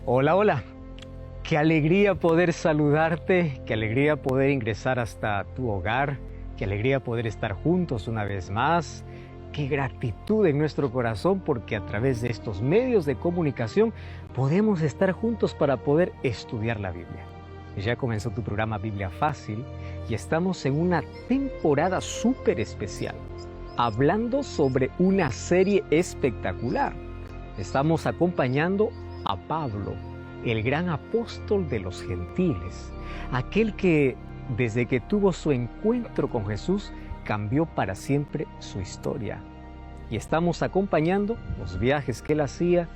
Hola, hola. Qué alegría poder saludarte, qué alegría poder ingresar hasta tu hogar, qué alegría poder estar juntos una vez más. Qué gratitud en nuestro corazón porque a través de estos medios de comunicación podemos estar juntos para poder estudiar la Biblia. Ya comenzó tu programa Biblia Fácil y estamos en una temporada súper especial, hablando sobre una serie espectacular. Estamos acompañando a Pablo, el gran apóstol de los gentiles, aquel que desde que tuvo su encuentro con Jesús cambió para siempre su historia. Y estamos acompañando los viajes que él hacía,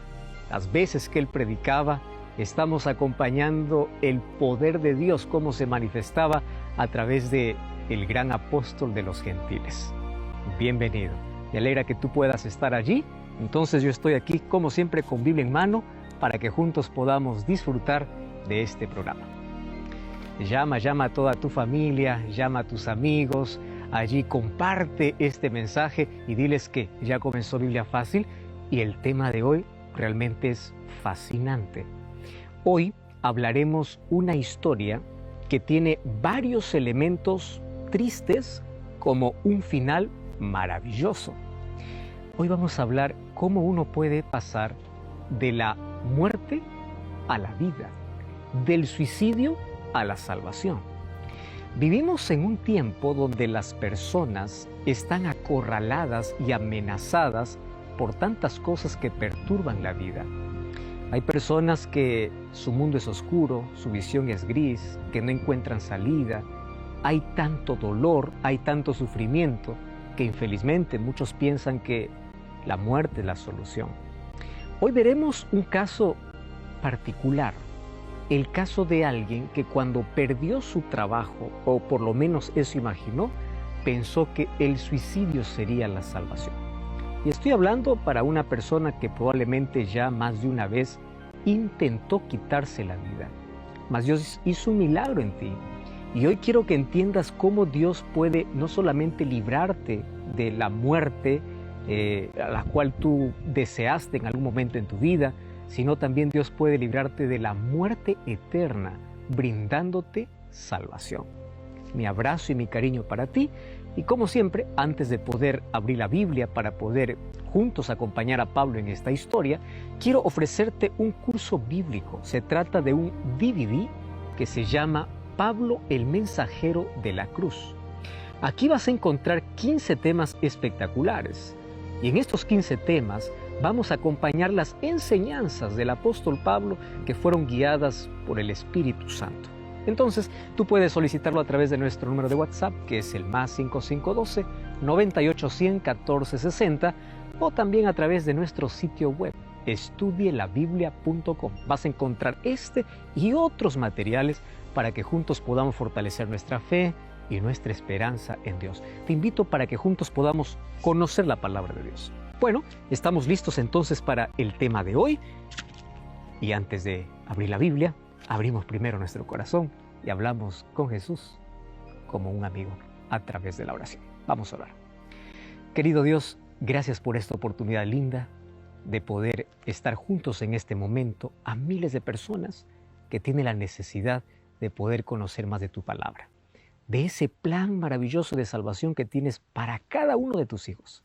las veces que él predicaba, estamos acompañando el poder de Dios, cómo se manifestaba a través de el gran apóstol de los gentiles. Bienvenido, me alegra que tú puedas estar allí. Entonces yo estoy aquí como siempre con Biblia en mano para que juntos podamos disfrutar de este programa. Llama a toda tu familia, llama a tus amigos, allí comparte este mensaje y diles que ya comenzó Biblia Fácil y el tema de hoy realmente es fascinante. Hoy hablaremos una historia que tiene varios elementos tristes como un final maravilloso. Hoy vamos a hablar cómo uno puede pasar de la muerte a la vida, del suicidio a la salvación. Vivimos en un tiempo donde las personas están acorraladas y amenazadas por tantas cosas que perturban la vida. Hay personas que su mundo es oscuro, su visión es gris, que no encuentran salida. Hay tanto dolor, hay tanto sufrimiento, que infelizmente muchos piensan que la muerte es la solución. Hoy veremos un caso particular, el caso de alguien que cuando perdió su trabajo, o por lo menos eso imaginó, pensó que el suicidio sería la salvación. Y estoy hablando para una persona que probablemente ya más de una vez intentó quitarse la vida, mas Dios hizo un milagro en ti. Y hoy quiero que entiendas cómo Dios puede no solamente librarte de la muerte, a la cual tú deseaste en algún momento en tu vida, sino también Dios puede librarte de la muerte eterna, brindándote salvación. Mi abrazo y mi cariño para ti, y como siempre, antes de poder abrir la Biblia para poder juntos acompañar a Pablo en esta historia, quiero ofrecerte un curso bíblico. Se trata de un DVD que se llama Pablo el mensajero de la cruz. Aquí vas a encontrar 15 temas espectaculares. Y en estos 15 temas vamos a acompañar las enseñanzas del apóstol Pablo que fueron guiadas por el Espíritu Santo. Entonces, tú puedes solicitarlo a través de nuestro número de WhatsApp, que es el +5512 9810 1460, o también a través de nuestro sitio web, estudielabiblia.com. Vas a encontrar este y otros materiales para que juntos podamos fortalecer nuestra fe y nuestra esperanza en Dios. Te invito para que juntos podamos conocer la palabra de Dios. Bueno, estamos listos entonces para el tema de hoy. Y antes de abrir la Biblia, abrimos primero nuestro corazón y hablamos con Jesús como un amigo a través de la oración. Vamos a orar. Querido Dios, gracias por esta oportunidad linda de poder estar juntos en este momento a miles de personas que tienen la necesidad de poder conocer más de tu palabra, de ese plan maravilloso de salvación que tienes para cada uno de tus hijos.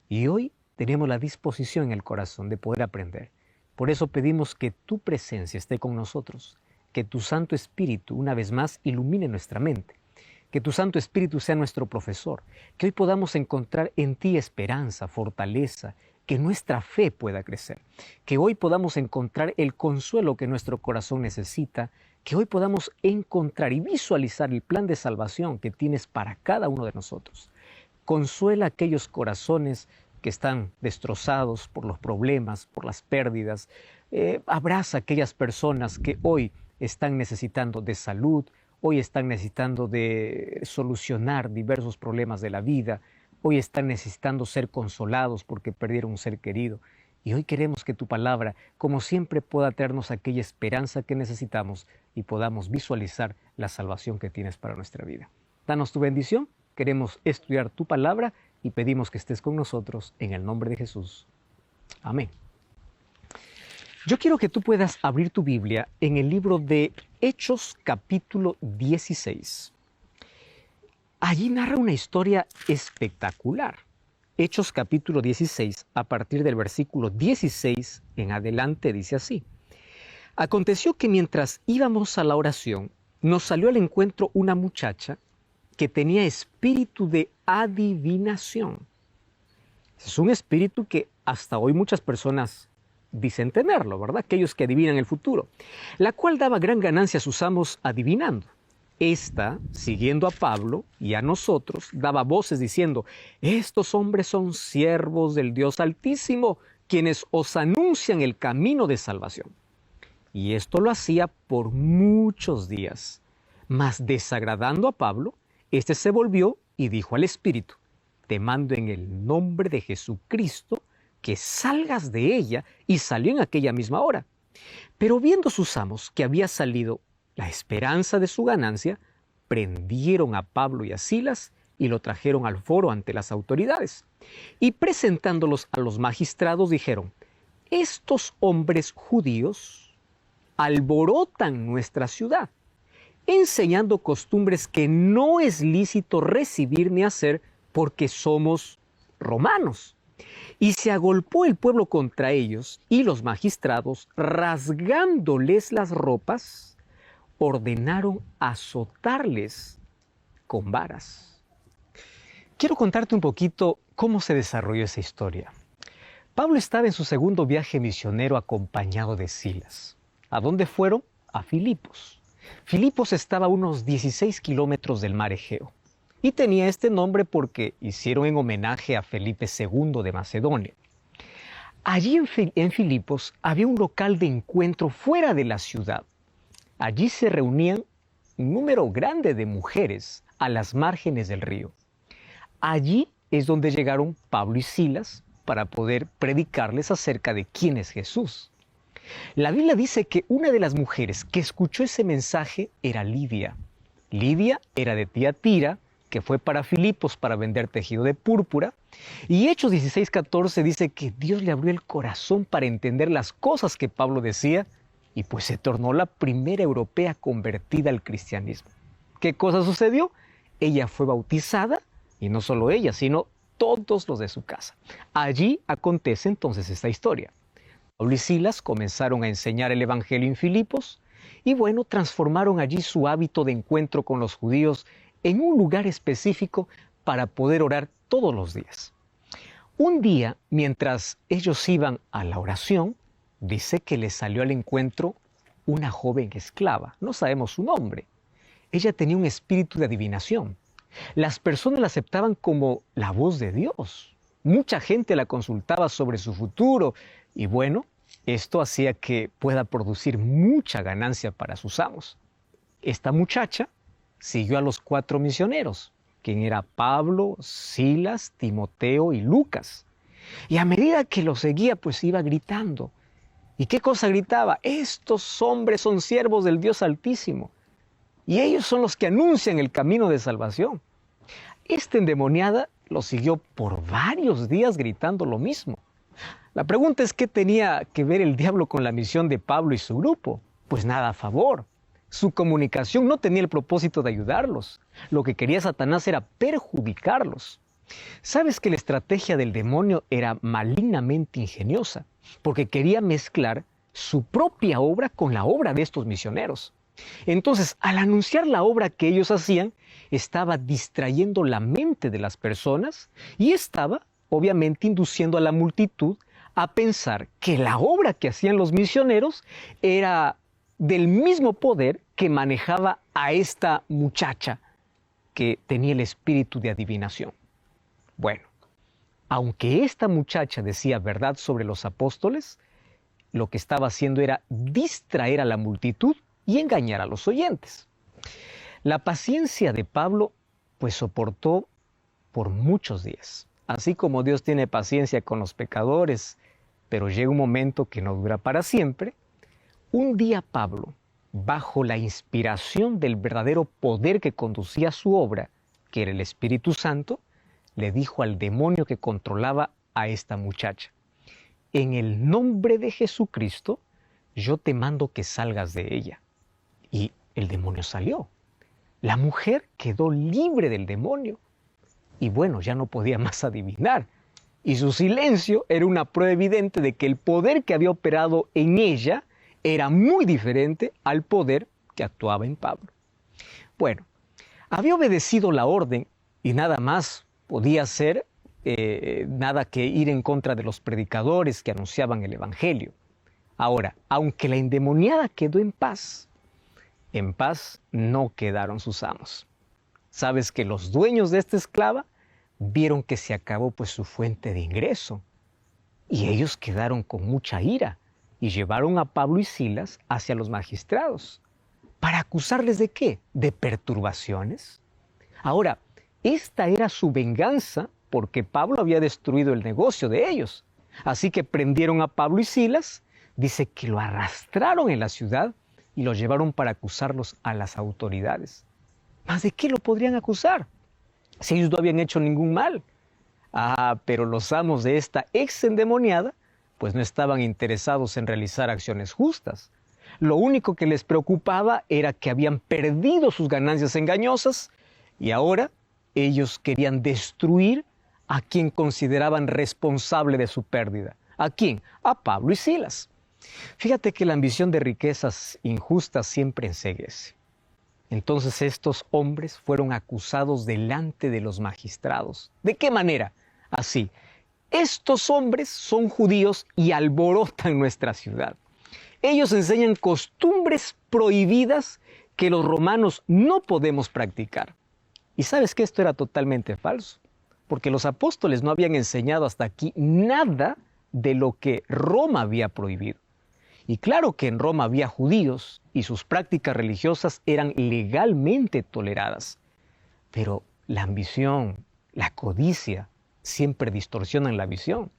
Y hoy tenemos la disposición en el corazón de poder aprender. Por eso pedimos que tu presencia esté con nosotros, que tu Santo Espíritu una vez más ilumine nuestra mente, que tu Santo Espíritu sea nuestro profesor, que hoy podamos encontrar en ti esperanza, fortaleza, que nuestra fe pueda crecer, que hoy podamos encontrar el consuelo que nuestro corazón necesita, que hoy podamos encontrar y visualizar el plan de salvación que tienes para cada uno de nosotros. Consuela a aquellos corazones que están destrozados por los problemas, por las pérdidas. Abraza a aquellas personas que hoy están necesitando de salud, hoy están necesitando de solucionar diversos problemas de la vida, hoy están necesitando ser consolados porque perdieron un ser querido. Y hoy queremos que tu palabra, como siempre, pueda traernos aquella esperanza que necesitamos y podamos visualizar la salvación que tienes para nuestra vida. Danos tu bendición, queremos estudiar tu palabra y pedimos que estés con nosotros en el nombre de Jesús. Amén. Yo quiero que tú puedas abrir tu Biblia en el libro de Hechos capítulo 16. Allí narra una historia espectacular. Hechos capítulo 16, a partir del versículo 16 en adelante, dice así. Aconteció que mientras íbamos a la oración, nos salió al encuentro una muchacha que tenía espíritu de adivinación. Es un espíritu que hasta hoy muchas personas dicen tenerlo, ¿verdad? Aquellos que adivinan el futuro, la cual daba gran ganancia a sus amos adivinando. Esta, siguiendo a Pablo y a nosotros, daba voces diciendo: estos hombres son siervos del Dios Altísimo, quienes os anuncian el camino de salvación. Y esto lo hacía por muchos días. Mas desagradando a Pablo, éste se volvió y dijo al espíritu: te mando en el nombre de Jesucristo que salgas de ella, y salió en aquella misma hora. Pero viendo sus amos que había salido la esperanza de su ganancia, prendieron a Pablo y a Silas y lo trajeron al foro ante las autoridades. Y presentándolos a los magistrados dijeron: estos hombres judíos alborotan nuestra ciudad, enseñando costumbres que no es lícito recibir ni hacer porque somos romanos. Y se agolpó el pueblo contra ellos, y los magistrados, rasgándoles las ropas, ordenaron azotarles con varas. Quiero contarte un poquito cómo se desarrolló esa historia. Pablo estaba en su segundo viaje misionero acompañado de Silas. ¿A dónde fueron? A Filipos. Filipos estaba a unos 16 kilómetros del mar Egeo. Y tenía este nombre porque hicieron en homenaje a Felipe II de Macedonia. Allí en Filipos había un local de encuentro fuera de la ciudad. Allí se reunían un número grande de mujeres a las márgenes del río. Allí es donde llegaron Pablo y Silas para poder predicarles acerca de quién es Jesús. La Biblia dice que una de las mujeres que escuchó ese mensaje era Lidia. Lidia era de Tiatira, que fue para Filipos para vender tejido de púrpura. Y Hechos 16:14 dice que Dios le abrió el corazón para entender las cosas que Pablo decía, y pues se tornó la primera europea convertida al cristianismo. ¿Qué cosa sucedió? Ella fue bautizada, y no solo ella, sino todos los de su casa. Allí acontece entonces esta historia. Pablo y Silas comenzaron a enseñar el evangelio en Filipos, y bueno, transformaron allí su hábito de encuentro con los judíos en un lugar específico para poder orar todos los días. Un día, mientras ellos iban a la oración, dice que les salió al encuentro una joven esclava. No sabemos su nombre. Ella tenía un espíritu de adivinación. Las personas la aceptaban como la voz de Dios. Mucha gente la consultaba sobre su futuro y bueno, esto hacía que pueda producir mucha ganancia para sus amos. Esta muchacha siguió a los 4 misioneros, quien era Pablo, Silas, Timoteo y Lucas. Y a medida que los seguía, pues iba gritando. ¿Y qué cosa gritaba? Estos hombres son siervos del Dios Altísimo, y ellos son los que anuncian el camino de salvación. Esta endemoniada lo siguió por varios días gritando lo mismo. La pregunta es: ¿qué tenía que ver el diablo con la misión de Pablo y su grupo? Pues nada a favor. Su comunicación no tenía el propósito de ayudarlos. Lo que quería Satanás era perjudicarlos. ¿Sabes que la estrategia del demonio era malignamente ingeniosa? Porque quería mezclar su propia obra con la obra de estos misioneros. Entonces, al anunciar la obra que ellos hacían, estaba distrayendo la mente de las personas y estaba, obviamente, induciendo a la multitud a pensar que la obra que hacían los misioneros era del mismo poder que manejaba a esta muchacha que tenía el espíritu de adivinación. Bueno, aunque esta muchacha decía verdad sobre los apóstoles, lo que estaba haciendo era distraer a la multitud y engañar a los oyentes. La paciencia de Pablo pues soportó por muchos días. Así como Dios tiene paciencia con los pecadores, pero llega un momento que no dura para siempre. Un día Pablo, bajo la inspiración del verdadero poder que conducía su obra, que era el Espíritu Santo, le dijo al demonio que controlaba a esta muchacha: en el nombre de Jesucristo, yo te mando que salgas de ella. Y el demonio salió. La mujer quedó libre del demonio. Y bueno, ya no podía más adivinar. Y su silencio era una prueba evidente de que el poder que había operado en ella era muy diferente al poder que actuaba en Pablo. Bueno, había obedecido la orden y nada más podía hacer, nada que ir en contra de los predicadores que anunciaban el Evangelio. Ahora, aunque la endemoniada quedó en paz no quedaron sus amos. ¿Sabes que los dueños de esta esclava vieron que se acabó pues su fuente de ingreso? Y ellos quedaron con mucha ira y llevaron a Pablo y Silas hacia los magistrados. ¿Para acusarles de qué? ¿De perturbaciones? Ahora, esta era su venganza porque Pablo había destruido el negocio de ellos. Así que prendieron a Pablo y Silas, dice que lo arrastraron en la ciudad y lo llevaron para acusarlos a las autoridades. ¿Mas de qué lo podrían acusar? Si ellos no habían hecho ningún mal. Pero los amos de esta ex endemoniada pues no estaban interesados en realizar acciones justas. Lo único que les preocupaba era que habían perdido sus ganancias engañosas y ahora ellos querían destruir a quien consideraban responsable de su pérdida. ¿A quién? A Pablo y Silas. Fíjate que la ambición de riquezas injustas siempre enceguece. Entonces estos hombres fueron acusados delante de los magistrados. ¿De qué manera? Así, estos hombres son judíos y alborotan nuestra ciudad. Ellos enseñan costumbres prohibidas que los romanos no podemos practicar. Y sabes que esto era totalmente falso, porque los apóstoles no habían enseñado hasta aquí nada de lo que Roma había prohibido. Y claro que en Roma había judíos y sus prácticas religiosas eran legalmente toleradas. Pero la ambición, la codicia, siempre distorsionan la visión.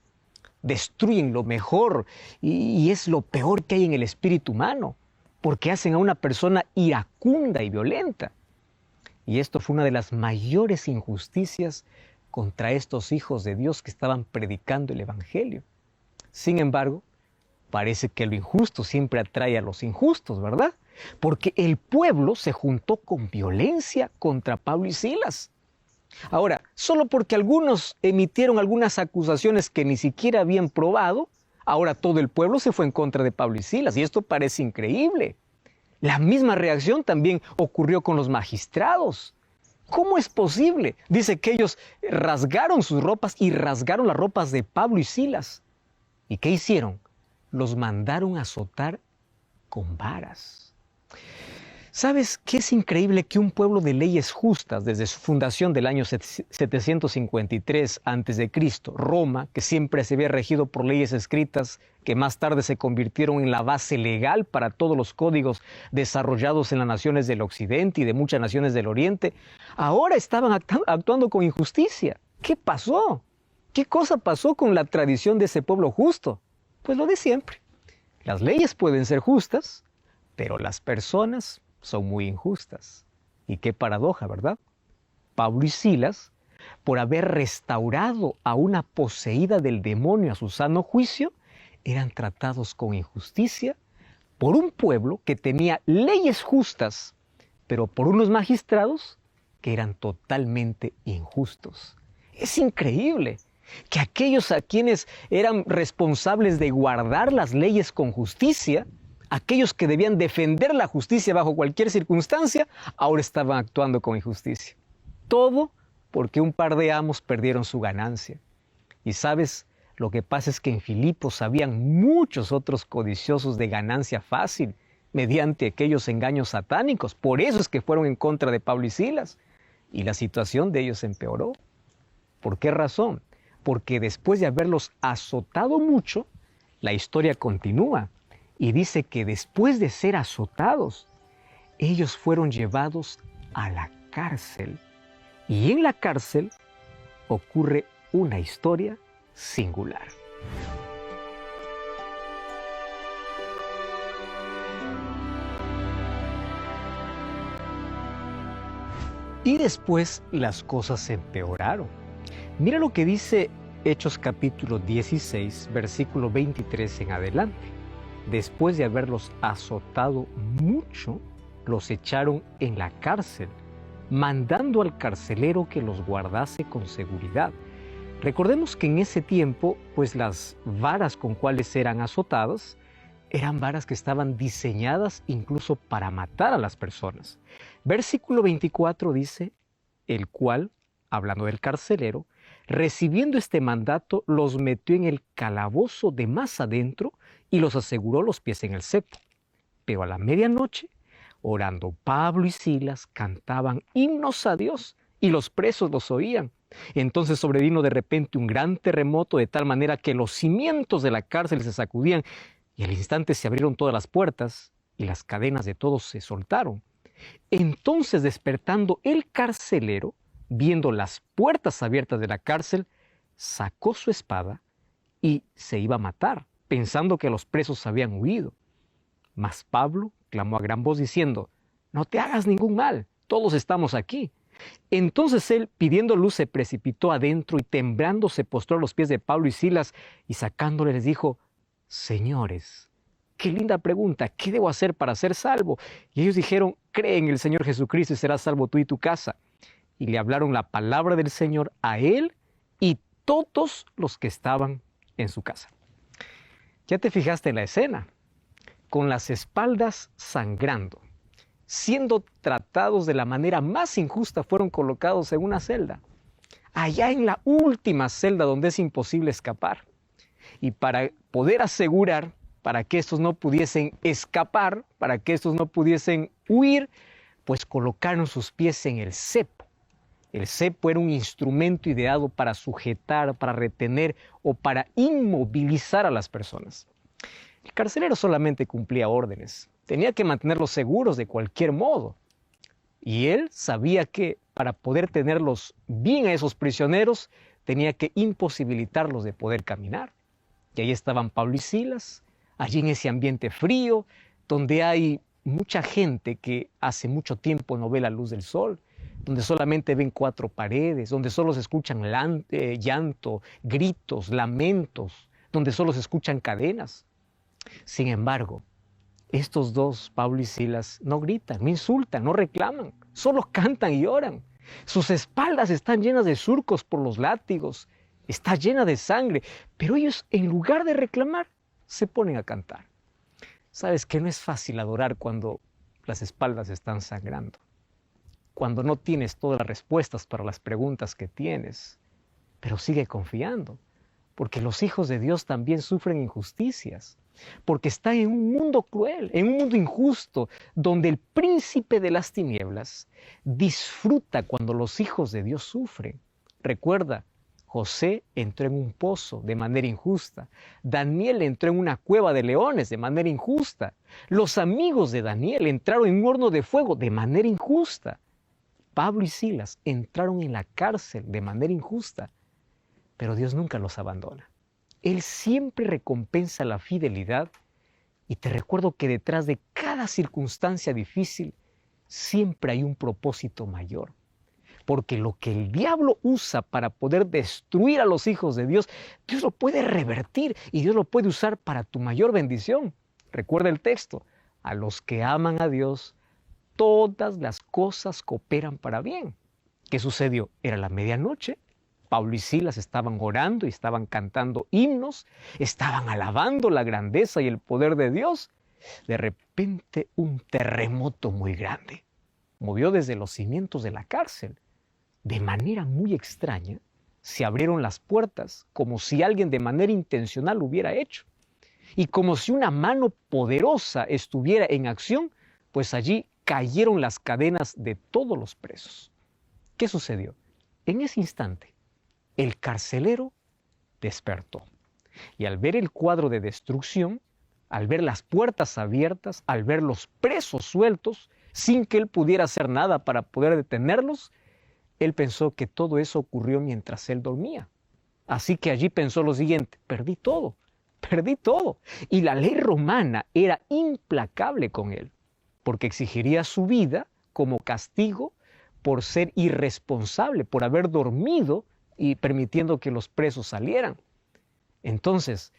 Destruyen lo mejor y es lo peor que hay en el espíritu humano, porque hacen a una persona iracunda y violenta. Y esto fue una de las mayores injusticias contra estos hijos de Dios que estaban predicando el Evangelio. Sin embargo, parece que lo injusto siempre atrae a los injustos, ¿verdad? Porque el pueblo se juntó con violencia contra Pablo y Silas. Ahora, solo porque algunos emitieron algunas acusaciones que ni siquiera habían probado, ahora todo el pueblo se fue en contra de Pablo y Silas, y esto parece increíble. La misma reacción también ocurrió con los magistrados. ¿Cómo es posible? Dice que ellos rasgaron sus ropas y rasgaron las ropas de Pablo y Silas. ¿Y qué hicieron? Los mandaron a azotar con varas. ¿Sabes qué es increíble? Que un pueblo de leyes justas, desde su fundación del año 753 a.C., Roma, que siempre se había regido por leyes escritas que más tarde se convirtieron en la base legal para todos los códigos desarrollados en las naciones del Occidente y de muchas naciones del Oriente, ahora estaban actuando con injusticia. ¿Qué pasó? ¿Qué cosa pasó con la tradición de ese pueblo justo? Pues lo de siempre. Las leyes pueden ser justas, pero las personas son muy injustas. Y qué paradoja, ¿verdad? Pablo y Silas, por haber restaurado a una poseída del demonio a su sano juicio, eran tratados con injusticia por un pueblo que tenía leyes justas, pero por unos magistrados que eran totalmente injustos. Es increíble que aquellos a quienes eran responsables de guardar las leyes con justicia, aquellos que debían defender la justicia bajo cualquier circunstancia, ahora estaban actuando con injusticia. Todo porque un par de amos perdieron su ganancia. Y sabes, lo que pasa es que en Filipos habían muchos otros codiciosos de ganancia fácil mediante aquellos engaños satánicos. Por eso es que fueron en contra de Pablo y Silas. Y la situación de ellos empeoró. ¿Por qué razón? Porque después de haberlos azotado mucho, la historia continúa. Y dice que después de ser azotados, ellos fueron llevados a la cárcel. Y en la cárcel ocurre una historia singular. Y después las cosas se empeoraron. Mira lo que dice Hechos capítulo 16, versículo 23 en adelante. después de haberlos azotado mucho, los echaron en la cárcel, mandando al carcelero que los guardase con seguridad. Recordemos que en ese tiempo, pues las varas con cuales eran azotadas, eran varas que estaban diseñadas incluso para matar a las personas. Versículo 24 dice, el cual, hablando del carcelero, recibiendo este mandato, los metió en el calabozo de más adentro y los aseguró los pies en el cepo. Pero a la medianoche, orando Pablo y Silas, cantaban himnos a Dios y los presos los oían. Entonces sobrevino de repente un gran terremoto de tal manera que los cimientos de la cárcel se sacudían y al instante se abrieron todas las puertas y las cadenas de todos se soltaron. Entonces despertando el carcelero, viendo las puertas abiertas de la cárcel, sacó su espada y se iba a matar, pensando que los presos habían huido. Mas Pablo clamó a gran voz diciendo, no te hagas ningún mal, todos estamos aquí. Entonces él, pidiendo luz, se precipitó adentro y temblando se postró a los pies de Pablo y Silas y sacándole les dijo, señores, qué linda pregunta, ¿qué debo hacer para ser salvo? Y ellos dijeron, cree en el Señor Jesucristo y serás salvo tú y tu casa. Y le hablaron la palabra del Señor a él y todos los que estaban en su casa. Ya te fijaste en la escena, con las espaldas sangrando, siendo tratados de la manera más injusta, fueron colocados en una celda, allá en la última celda donde es imposible escapar. Y para poder asegurar, para que estos no pudiesen escapar, para que estos no pudiesen huir, pues colocaron sus pies en el cepo. El cepo era un instrumento ideado para sujetar, para retener o para inmovilizar a las personas. El carcelero solamente cumplía órdenes, tenía que mantenerlos seguros de cualquier modo. Y él sabía que para poder tenerlos bien a esos prisioneros, tenía que imposibilitarlos de poder caminar. Y ahí estaban Pablo y Silas, allí en ese ambiente frío, donde hay mucha gente que hace mucho tiempo no ve la luz del sol, donde solamente ven cuatro paredes, donde solo se escuchan llanto, gritos, lamentos, donde solo se escuchan cadenas. Sin embargo, estos dos, Pablo y Silas, no gritan, no insultan, no reclaman, solo cantan y oran. Sus espaldas están llenas de surcos por los látigos, está llena de sangre, pero ellos, en lugar de reclamar, se ponen a cantar. Sabes que no es fácil adorar cuando las espaldas están sangrando, cuando no tienes todas las respuestas para las preguntas que tienes, pero sigue confiando, porque los hijos de Dios también sufren injusticias, porque están en un mundo cruel, en un mundo injusto, donde el príncipe de las tinieblas disfruta cuando los hijos de Dios sufren. Recuerda, José entró en un pozo de manera injusta. Daniel entró en una cueva de leones de manera injusta. Los amigos de Daniel entraron en un horno de fuego de manera injusta. Pablo y Silas entraron en la cárcel de manera injusta. Pero Dios nunca los abandona. Él siempre recompensa la fidelidad y te recuerdo que detrás de cada circunstancia difícil siempre hay un propósito mayor. Porque lo que el diablo usa para poder destruir a los hijos de Dios, Dios lo puede revertir y Dios lo puede usar para tu mayor bendición. Recuerda el texto, a los que aman a Dios, todas las cosas cooperan para bien. ¿Qué sucedió? Era la medianoche. Pablo y Silas estaban orando y estaban cantando himnos, estaban alabando la grandeza y el poder de Dios. De repente un terremoto muy grande movió desde los cimientos de la cárcel. De manera muy extraña, se abrieron las puertas como si alguien de manera intencional lo hubiera hecho. Y como si una mano poderosa estuviera en acción, pues allí cayeron las cadenas de todos los presos. ¿Qué sucedió? En ese instante, el carcelero despertó. Y al ver el cuadro de destrucción, al ver las puertas abiertas, al ver los presos sueltos, sin que él pudiera hacer nada para poder detenerlos, él pensó que todo eso ocurrió mientras él dormía. Así que allí pensó lo siguiente, perdí todo. Y la ley romana era implacable con él, porque exigiría su vida como castigo por ser irresponsable, por haber dormido y permitiendo que los presos salieran. Entonces,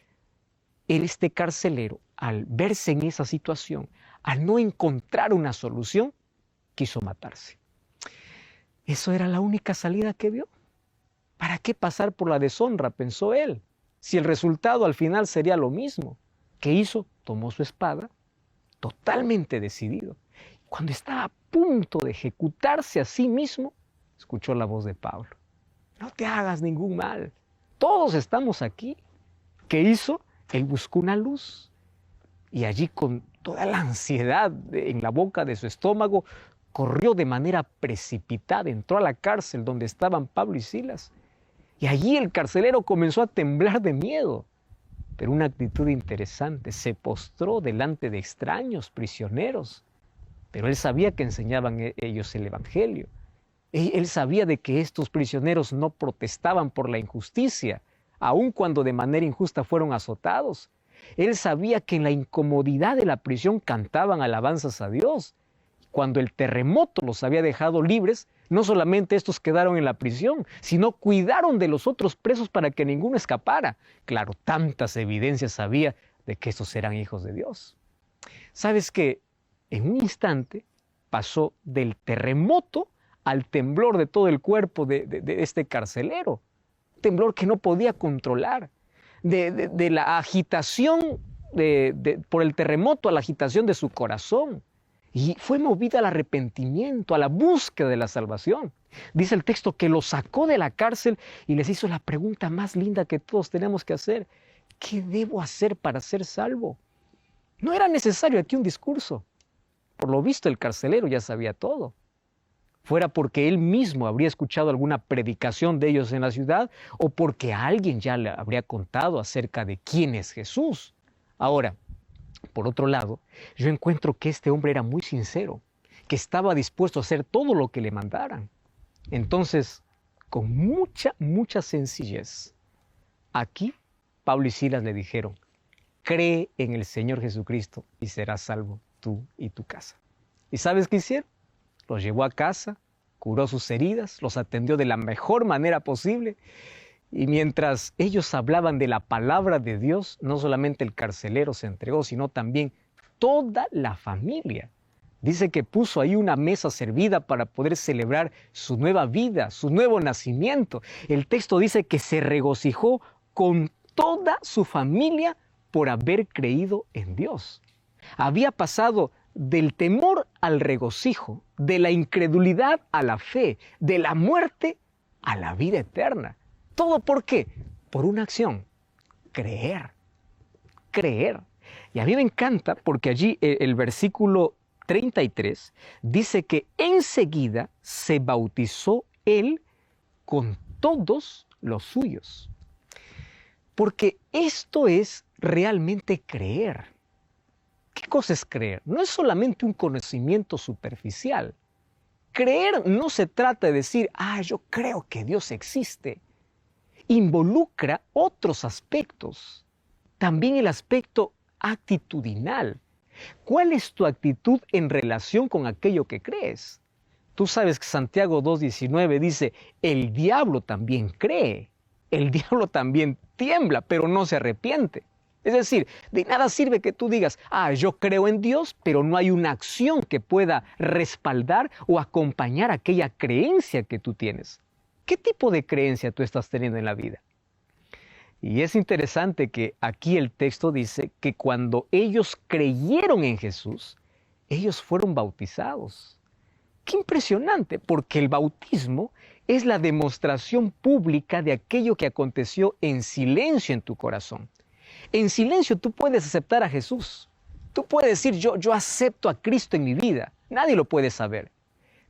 este carcelero, al verse en esa situación, al no encontrar una solución, quiso matarse. Eso era la única salida que vio. ¿Para qué pasar por la deshonra?, pensó él, si el resultado al final sería lo mismo. ¿Qué hizo? Tomó su espada, totalmente decidido. Cuando estaba a punto de ejecutarse a sí mismo, escuchó la voz de Pablo. No te hagas ningún mal, todos estamos aquí. ¿Qué hizo? Él buscó una luz y allí, con toda la ansiedad en la boca de su estómago, corrió de manera precipitada, entró a la cárcel donde estaban Pablo y Silas. Y allí el carcelero comenzó a temblar de miedo. Pero una actitud interesante, se postró delante de extraños prisioneros. Pero él sabía que enseñaban ellos el Evangelio. Él sabía de que estos prisioneros no protestaban por la injusticia, aun cuando de manera injusta fueron azotados. Él sabía que en la incomodidad de la prisión cantaban alabanzas a Dios. Cuando el terremoto los había dejado libres, no solamente estos quedaron en la prisión, sino cuidaron de los otros presos para que ninguno escapara. Claro, tantas evidencias había de que estos eran hijos de Dios. ¿Sabes qué? En un instante pasó del terremoto al temblor de todo el cuerpo de este carcelero. Temblor que no podía controlar. De la agitación por el terremoto a la agitación de su corazón. Y fue movida al arrepentimiento, a la búsqueda de la salvación. Dice el texto que lo sacó de la cárcel y les hizo la pregunta más linda que todos tenemos que hacer. ¿Qué debo hacer para ser salvo? No era necesario aquí un discurso. Por lo visto el carcelero ya sabía todo. Fuera porque él mismo habría escuchado alguna predicación de ellos en la ciudad o porque alguien ya le habría contado acerca de quién es Jesús. Ahora, por otro lado, yo encuentro que este hombre era muy sincero, que estaba dispuesto a hacer todo lo que le mandaran. Entonces, con mucha sencillez, aquí Pablo y Silas le dijeron: cree en el Señor Jesucristo y serás salvo tú y tu casa. ¿Y sabes qué hicieron? Los llevó a casa, curó sus heridas, los atendió de la mejor manera posible. Y mientras ellos hablaban de la palabra de Dios, no solamente el carcelero se entregó, sino también toda la familia. Dice que puso ahí una mesa servida para poder celebrar su nueva vida, su nuevo nacimiento. El texto dice que se regocijó con toda su familia por haber creído en Dios. Había pasado del temor al regocijo, de la incredulidad a la fe, de la muerte a la vida eterna. ¿Todo por qué? Por una acción: creer. Creer. Y a mí me encanta porque allí el versículo 33 dice que enseguida se bautizó él con todos los suyos. Porque esto es realmente creer. ¿Qué cosa es creer? No es solamente un conocimiento superficial. Creer no se trata de decir: yo creo que Dios existe. Involucra otros aspectos. También el aspecto actitudinal. ¿Cuál es tu actitud en relación con aquello que crees? Tú sabes que Santiago 2:19 dice: el diablo también cree, el diablo también tiembla, pero no se arrepiente. Es decir, de nada sirve que tú digas: yo creo en Dios, pero no hay una acción que pueda respaldar o acompañar aquella creencia que tú tienes. ¿Qué tipo de creencia tú estás teniendo en la vida? Y es interesante que aquí el texto dice que cuando ellos creyeron en Jesús, ellos fueron bautizados. ¡Qué impresionante! Porque el bautismo es la demostración pública de aquello que aconteció en silencio en tu corazón. En silencio tú puedes aceptar a Jesús. Tú puedes decir: yo acepto a Cristo en mi vida. Nadie lo puede saber.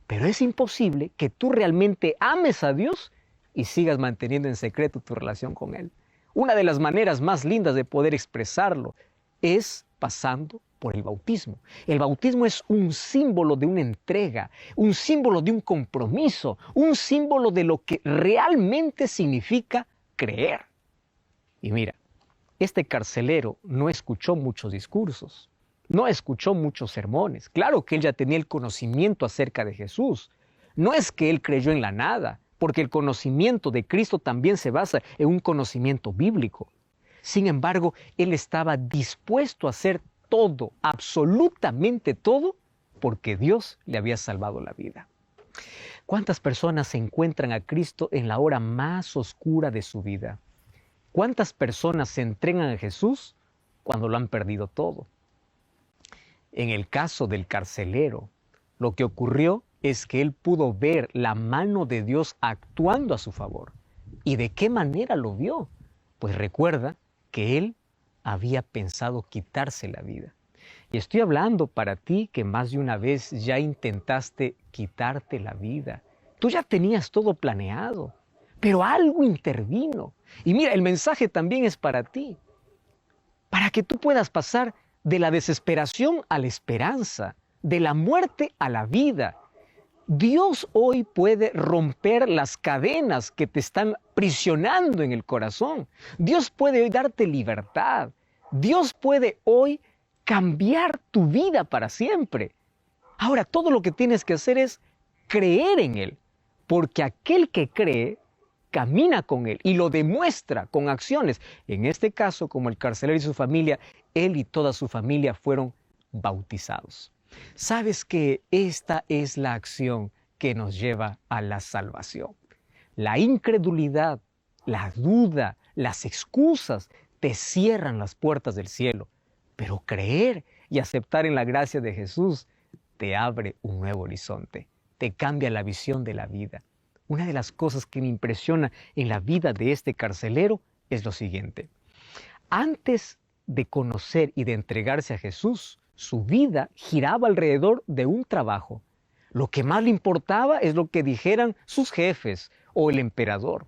Pero es imposible que tú realmente ames a Dios y sigas manteniendo en secreto tu relación con Él. Una de las maneras más lindas de poder expresarlo es pasando por el bautismo. El bautismo es un símbolo de una entrega, un símbolo de un compromiso, un símbolo de lo que realmente significa creer. Y mira, este carcelero no escuchó muchos discursos. No escuchó muchos sermones. Claro que él ya tenía el conocimiento acerca de Jesús. No es que él creyó en la nada, porque el conocimiento de Cristo también se basa en un conocimiento bíblico. Sin embargo, él estaba dispuesto a hacer todo, absolutamente todo, porque Dios le había salvado la vida. ¿Cuántas personas se encuentran a Cristo en la hora más oscura de su vida? ¿Cuántas personas se entregan a Jesús cuando lo han perdido todo? En el caso del carcelero, lo que ocurrió es que él pudo ver la mano de Dios actuando a su favor. ¿Y de qué manera lo vio? Pues recuerda que él había pensado quitarse la vida. Y estoy hablando para ti que más de una vez ya intentaste quitarte la vida. Tú ya tenías todo planeado, pero algo intervino. Y mira, el mensaje también es para ti, para que tú puedas pasar de la desesperación a la esperanza, de la muerte a la vida. Dios hoy puede romper las cadenas que te están prisionando en el corazón. Dios puede hoy darte libertad. Dios puede hoy cambiar tu vida para siempre. Ahora, todo lo que tienes que hacer es creer en Él, porque aquel que cree camina con Él y lo demuestra con acciones. En este caso, como el carcelero y su familia, él y toda su familia fueron bautizados. ¿Sabes que esta es la acción que nos lleva a la salvación? La incredulidad, la duda, las excusas te cierran las puertas del cielo, pero creer y aceptar en la gracia de Jesús te abre un nuevo horizonte, te cambia la visión de la vida. Una de las cosas que me impresiona en la vida de este carcelero es lo siguiente. Antes de conocer y de entregarse a Jesús, su vida giraba alrededor de un trabajo. Lo que más le importaba es lo que dijeran sus jefes o el emperador.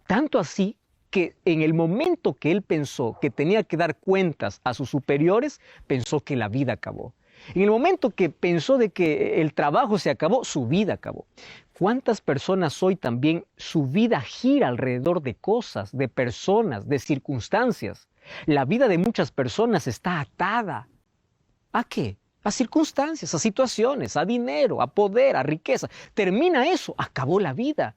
Tanto así que en el momento que él pensó que tenía que dar cuentas a sus superiores, pensó que la vida acabó. En el momento que pensó de que el trabajo se acabó, su vida acabó. ¿Cuántas personas hoy también su vida gira alrededor de cosas, de personas, de circunstancias? La vida de muchas personas está atada. ¿A qué? A circunstancias, a situaciones, a dinero, a poder, a riqueza. Termina eso, acabó la vida.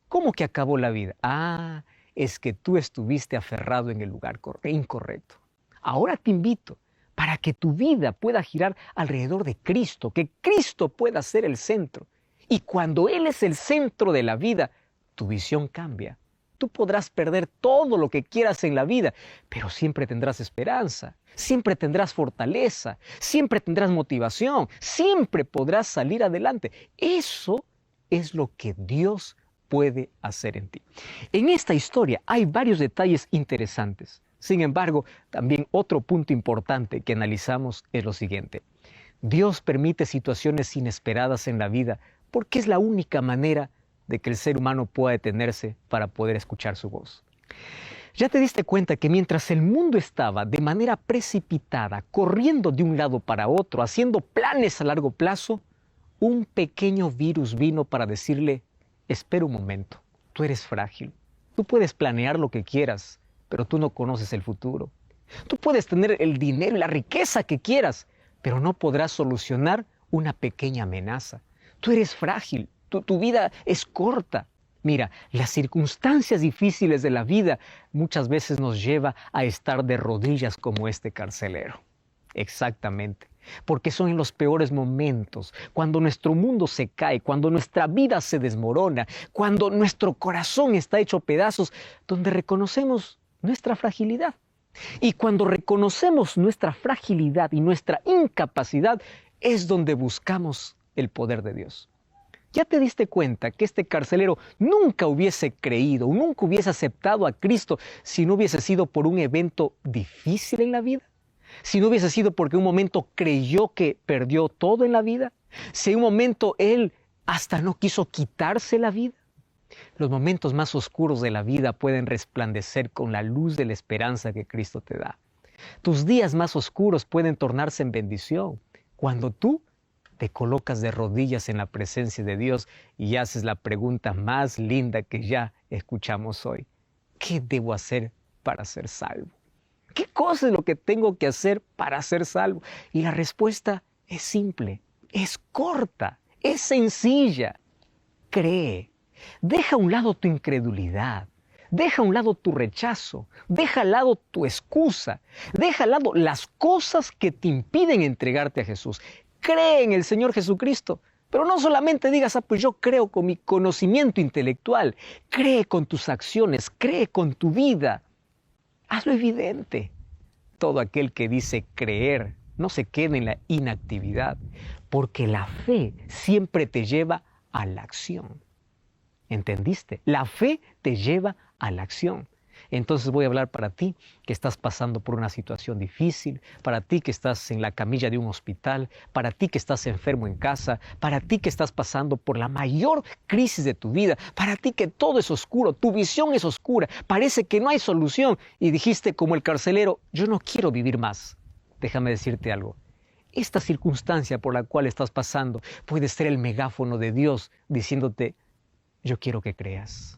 ¿Cómo que acabó la vida? Ah, es que tú estuviste aferrado en el lugar incorrecto. Ahora te invito para que tu vida pueda girar alrededor de Cristo, que Cristo pueda ser el centro. Y cuando Él es el centro de la vida, tu visión cambia. Tú podrás perder todo lo que quieras en la vida, pero siempre tendrás esperanza, siempre tendrás fortaleza, siempre tendrás motivación, siempre podrás salir adelante. Eso es lo que Dios puede hacer en ti. En esta historia hay varios detalles interesantes. Sin embargo, también otro punto importante que analizamos es lo siguiente. Dios permite situaciones inesperadas en la vida porque es la única manera de que el ser humano pueda detenerse para poder escuchar su voz. ¿Ya te diste cuenta que mientras el mundo estaba de manera precipitada, corriendo de un lado para otro, haciendo planes a largo plazo, un pequeño virus vino para decirle, espera un momento, tú eres frágil, tú puedes planear lo que quieras, pero tú no conoces el futuro. Tú puedes tener el dinero y la riqueza que quieras, pero no podrás solucionar una pequeña amenaza. Tú eres frágil, tu vida es corta. Mira, las circunstancias difíciles de la vida muchas veces nos lleva a estar de rodillas como este carcelero. Exactamente, porque son en los peores momentos, cuando nuestro mundo se cae, cuando nuestra vida se desmorona, cuando nuestro corazón está hecho pedazos, donde reconocemos nuestra fragilidad. Y cuando reconocemos nuestra fragilidad y nuestra incapacidad, es donde buscamos el poder de Dios. ¿Ya te diste cuenta que este carcelero nunca hubiese creído, nunca hubiese aceptado a Cristo si no hubiese sido por un evento difícil en la vida? Si no hubiese sido porque un momento creyó que perdió todo en la vida? Si en un momento él hasta no quiso quitarse la vida? Los momentos más oscuros de la vida pueden resplandecer con la luz de la esperanza que Cristo te da. Tus días más oscuros pueden tornarse en bendición cuando tú te colocas de rodillas en la presencia de Dios y haces la pregunta más linda que ya escuchamos hoy. ¿Qué debo hacer para ser salvo? ¿Qué cosa es lo que tengo que hacer para ser salvo? Y la respuesta es simple, es corta, es sencilla. Cree. Deja a un lado tu incredulidad. Deja a un lado tu rechazo, deja al lado tu excusa, deja al lado las cosas que te impiden entregarte a Jesús. Cree en el Señor Jesucristo, pero no solamente digas, pues yo creo con mi conocimiento intelectual, cree con tus acciones, cree con tu vida. Hazlo evidente. Todo aquel que dice creer no se quede en la inactividad, porque la fe siempre te lleva a la acción. ¿Entendiste? La fe te lleva a la acción. Entonces voy a hablar para ti que estás pasando por una situación difícil, para ti que estás en la camilla de un hospital, para ti que estás enfermo en casa, para ti que estás pasando por la mayor crisis de tu vida, para ti que todo es oscuro, tu visión es oscura, parece que no hay solución y dijiste como el carcelero, yo no quiero vivir más. Déjame decirte algo. Esta circunstancia por la cual estás pasando puede ser el megáfono de Dios diciéndote, yo quiero que creas.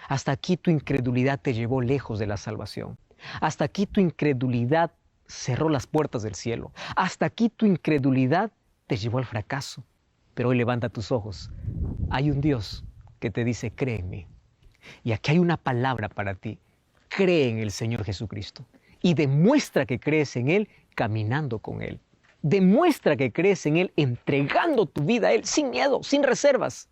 Hasta aquí tu incredulidad te llevó lejos de la salvación. Hasta aquí tu incredulidad cerró las puertas del cielo. Hasta aquí tu incredulidad te llevó al fracaso. Pero hoy levanta tus ojos. Hay un Dios que te dice, cree en mí. Y aquí hay una palabra para ti. Cree en el Señor Jesucristo. Y demuestra que crees en Él caminando con Él. Demuestra que crees en Él entregando tu vida a Él sin miedo, sin reservas.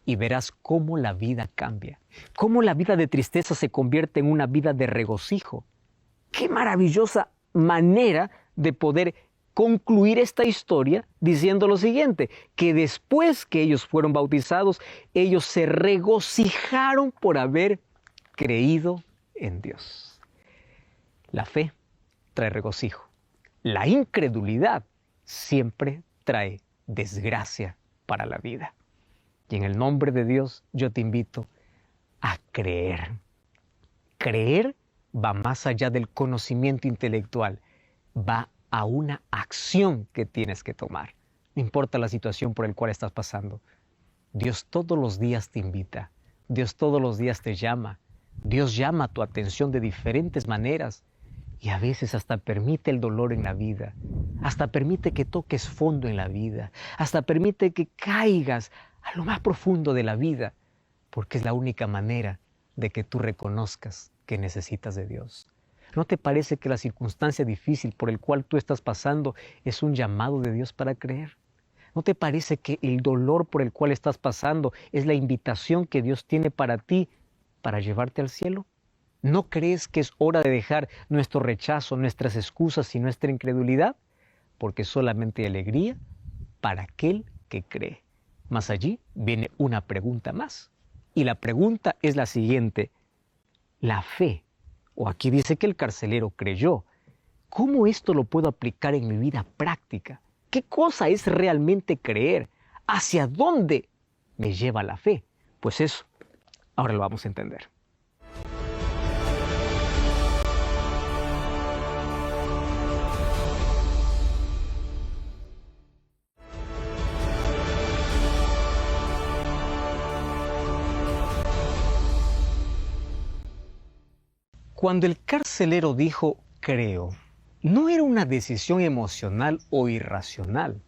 Y verás cómo la vida cambia, cómo la vida de tristeza se convierte en una vida de regocijo. Qué maravillosa manera de poder concluir esta historia diciendo lo siguiente, que después que ellos fueron bautizados, ellos se regocijaron por haber creído en Dios. La fe trae regocijo. La incredulidad siempre trae desgracia para la vida. Y en el nombre de Dios yo te invito a creer. Creer va más allá del conocimiento intelectual, va a una acción que tienes que tomar. No importa la situación por la cual estás pasando. Dios todos los días te invita, Dios todos los días te llama, Dios llama tu atención de diferentes maneras y a veces hasta permite el dolor en la vida, hasta permite que toques fondo en la vida, hasta permite que caigas a lo más profundo de la vida, porque es la única manera de que tú reconozcas que necesitas de Dios. ¿No te parece que la circunstancia difícil por la cual tú estás pasando es un llamado de Dios para creer? ¿No te parece que el dolor por el cual estás pasando es la invitación que Dios tiene para ti para llevarte al cielo? ¿No crees que es hora de dejar nuestro rechazo, nuestras excusas y nuestra incredulidad? Porque solamente hay alegría para aquel que cree. Mas allí viene una pregunta más. Y la pregunta es la siguiente. La fe, o aquí dice que el carcelero creyó. ¿Cómo esto lo puedo aplicar en mi vida práctica? ¿Qué cosa es realmente creer? ¿Hacia dónde me lleva la fe? Pues eso, ahora lo vamos a entender. Cuando el carcelero dijo, creo, no era una decisión emocional o irracional,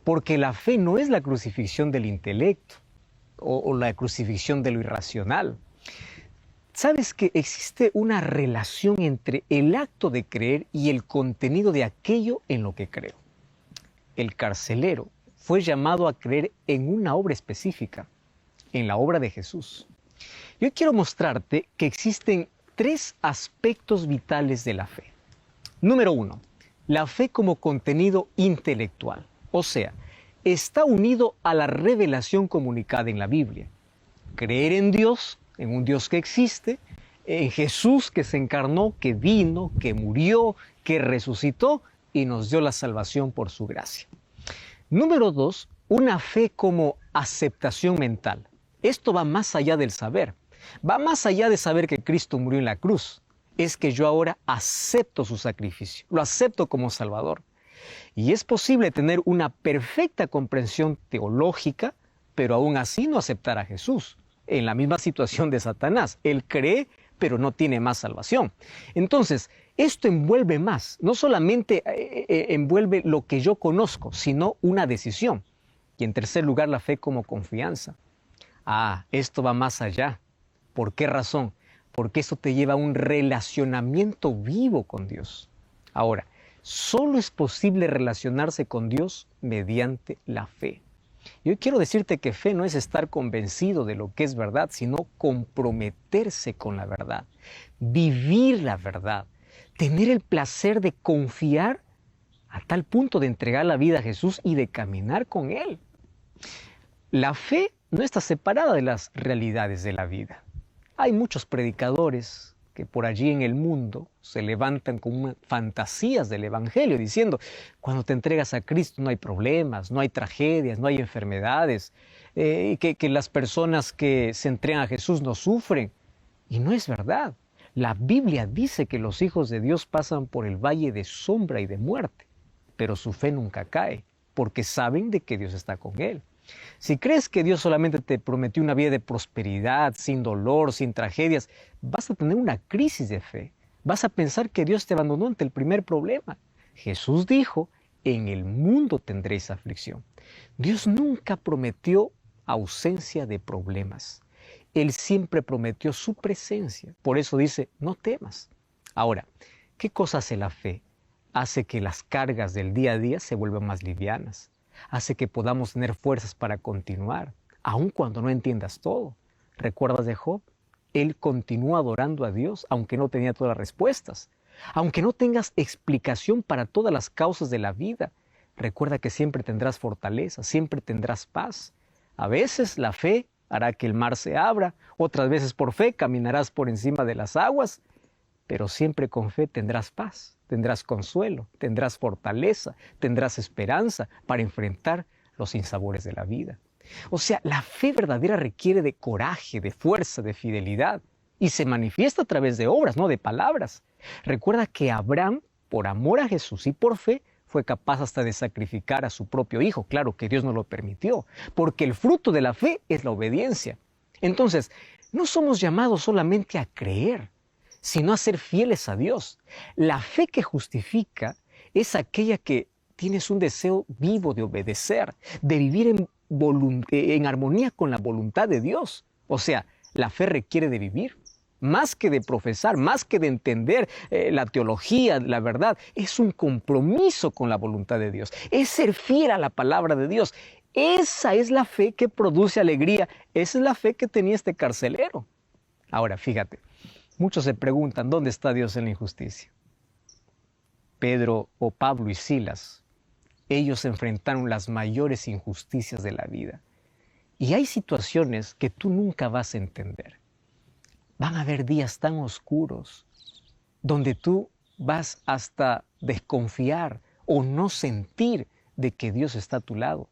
porque la fe no es la crucifixión del intelecto o la crucifixión de lo irracional. ¿Sabes que existe una relación entre el acto de creer y el contenido de aquello en lo que creo? El carcelero fue llamado a creer en una obra específica, en la obra de Jesús. Yo quiero mostrarte que existen tres aspectos vitales de la fe. Número 1, la fe como contenido intelectual, o sea, está unido a la revelación comunicada en la Biblia. Creer en Dios, en un Dios que existe, en Jesús que se encarnó, que vino, que murió, que resucitó y nos dio la salvación por su gracia. Número 2, una fe como aceptación mental. Esto va más allá del saber. Va más allá de saber que Cristo murió en la cruz. Es que yo ahora acepto su sacrificio, lo acepto como Salvador. Y es posible tener una perfecta comprensión teológica, pero aún así no aceptar a Jesús. En la misma situación de Satanás. Él cree, pero no tiene más salvación. Entonces, esto envuelve más. No solamente envuelve lo que yo conozco, sino una decisión. Y en tercer lugar, la fe como confianza. Esto va más allá. ¿Por qué razón? porque eso te lleva a un relacionamiento vivo con Dios. Ahora, solo es posible relacionarse con Dios mediante la fe. Yo quiero decirte que fe no es estar convencido de lo que es verdad, sino comprometerse con la verdad, vivir la verdad, tener el placer de confiar a tal punto de entregar la vida a Jesús y de caminar con Él. La fe no está separada de las realidades de la vida. Hay muchos predicadores que por allí en el mundo se levantan con fantasías del Evangelio diciendo, cuando te entregas a Cristo no hay problemas, no hay tragedias, no hay enfermedades, que las personas que se entregan a Jesús no sufren. Y no es verdad. La Biblia dice que los hijos de Dios pasan por el valle de sombra y de muerte, pero su fe nunca cae, porque saben de que Dios está con él. Si crees que Dios solamente te prometió una vida de prosperidad, sin dolor, sin tragedias, vas a tener una crisis de fe. Vas a pensar que Dios te abandonó ante el primer problema. Jesús dijo, en el mundo tendréis aflicción. Dios nunca prometió ausencia de problemas. Él siempre prometió su presencia. Por eso dice, no temas. Ahora, ¿qué cosa hace la fe? Hace que las cargas del día a día se vuelvan más livianas. Hace que podamos tener fuerzas para continuar, aun cuando no entiendas todo. ¿Recuerdas de Job? Él continuó adorando a Dios, aunque no tenía todas las respuestas. Aunque no tengas explicación para todas las causas de la vida, recuerda que siempre tendrás fortaleza, siempre tendrás paz. A veces la fe hará que el mar se abra, otras veces por fe caminarás por encima de las aguas, pero siempre con fe tendrás paz, tendrás consuelo, tendrás fortaleza, tendrás esperanza para enfrentar los sinsabores de la vida. O sea, la fe verdadera requiere de coraje, de fuerza, de fidelidad y se manifiesta a través de obras, no de palabras. Recuerda que Abraham, por amor a Jesús y por fe, fue capaz hasta de sacrificar a su propio hijo. Claro que Dios no lo permitió, porque el fruto de la fe es la obediencia. Entonces, no somos llamados solamente a creer, sino a ser fieles a Dios. La fe que justifica es aquella que tienes un deseo vivo de obedecer, de vivir en armonía con la voluntad de Dios. O sea, la fe requiere de vivir, más que de profesar, más que de entender la teología, la verdad. Es un compromiso con la voluntad de Dios, es ser fiel a la palabra de Dios. Esa es la fe que produce alegría, esa es la fe que tenía este carcelero. Ahora, fíjate. Muchos se preguntan, ¿dónde está Dios en la injusticia? Pedro o Pablo y Silas, ellos enfrentaron las mayores injusticias de la vida. Y hay situaciones que tú nunca vas a entender. Van a haber días tan oscuros donde tú vas hasta desconfiar o no sentir de que Dios está a tu lado.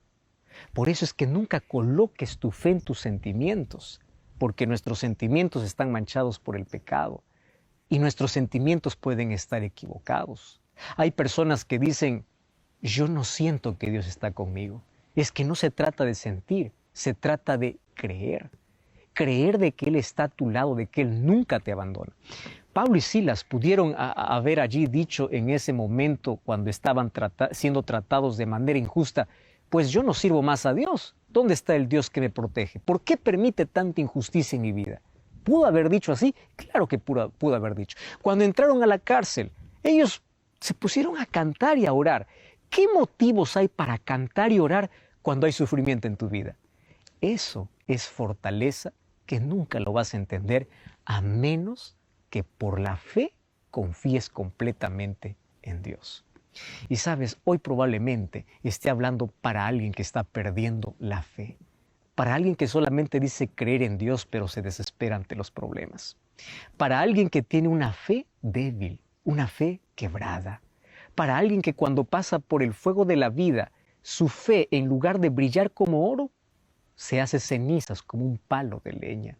Por eso es que nunca coloques tu fe en tus sentimientos, porque nuestros sentimientos están manchados por el pecado y nuestros sentimientos pueden estar equivocados. Hay personas que dicen, yo no siento que Dios está conmigo. Es que no se trata de sentir, se trata de creer. Creer de que Él está a tu lado, de que Él nunca te abandona. Pablo y Silas pudieron haber allí dicho en ese momento cuando estaban siendo tratados de manera injusta, pues yo no sirvo más a Dios. ¿Dónde está el Dios que me protege? ¿Por qué permite tanta injusticia en mi vida? ¿Pudo haber dicho así? Claro que pudo haber dicho. Cuando entraron a la cárcel, ellos se pusieron a cantar y a orar. ¿Qué motivos hay para cantar y orar cuando hay sufrimiento en tu vida? Eso es fortaleza que nunca lo vas a entender a menos que por la fe confíes completamente en Dios. Y sabes, hoy probablemente esté hablando para alguien que está perdiendo la fe, para alguien que solamente dice creer en Dios pero se desespera ante los problemas, para alguien que tiene una fe débil, una fe quebrada, para alguien que cuando pasa por el fuego de la vida, su fe en lugar de brillar como oro, se hace cenizas como un palo de leña.